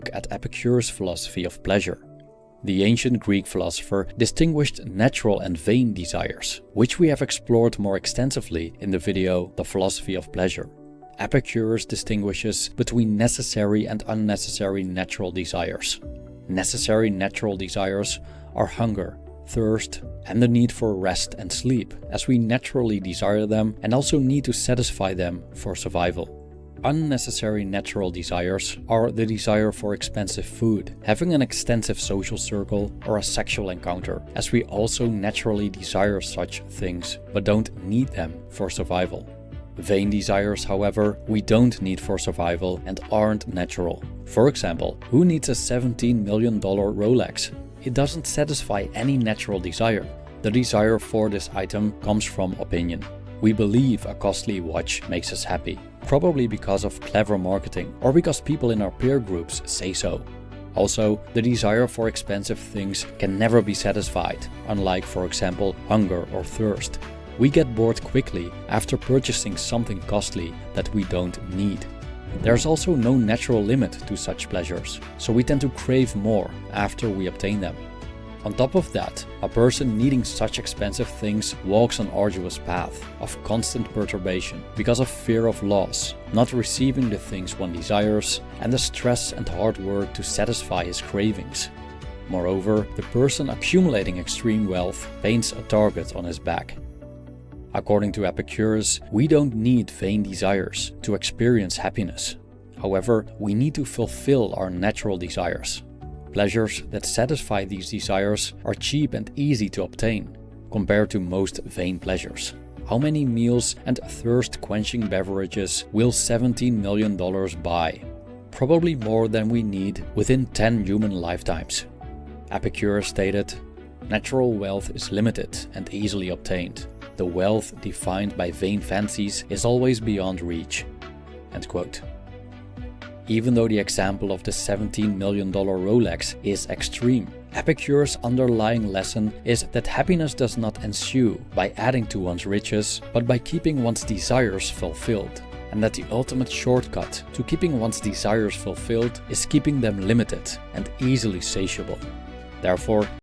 Look at Epicurus' philosophy of pleasure. The ancient Greek philosopher distinguished natural and vain desires, which we have explored more extensively in the video The Philosophy of Pleasure. Epicurus distinguishes between necessary and unnecessary natural desires. Necessary natural desires are hunger, thirst, and the need for rest and sleep, as we naturally desire them and also need to satisfy them for survival. Unnecessary natural desires are the desire for expensive food, having an extensive social circle, or a sexual encounter, as we also naturally desire such things but don't need them for survival. Vain desires, however, we don't need for survival and aren't natural. For example, who needs a $17 million Rolex? It doesn't satisfy any natural desire. The desire for this item comes from opinion. We believe a costly watch makes us happy, probably because of clever marketing or because people in our peer groups say so. Also, the desire for expensive things can never be satisfied, unlike, for example, hunger or thirst. We get bored quickly after purchasing something costly that we don't need. There's also no natural limit to such pleasures, so we tend to crave more after we obtain them. On top of that, a person needing such expensive things walks an arduous path of constant perturbation because of fear of loss, not receiving the things one desires, and the stress and hard work to satisfy his cravings. Moreover, the person accumulating extreme wealth paints a target on his back. According to Epicurus, we don't need vain desires to experience happiness. However, we need to fulfill our natural desires. Pleasures that satisfy these desires are cheap and easy to obtain, compared to most vain pleasures. How many meals and thirst-quenching beverages will $17 million buy? Probably more than we need within 10 human lifetimes. Epicurus stated, "Natural wealth is limited and easily obtained. The wealth defined by vain fancies is always beyond reach." End quote. Even though the example of the $17 million Rolex is extreme, Epicurus' underlying lesson is that happiness does not ensue by adding to one's riches, but by keeping one's desires fulfilled, and that the ultimate shortcut to keeping one's desires fulfilled is keeping them limited and easily satiable. Therefore,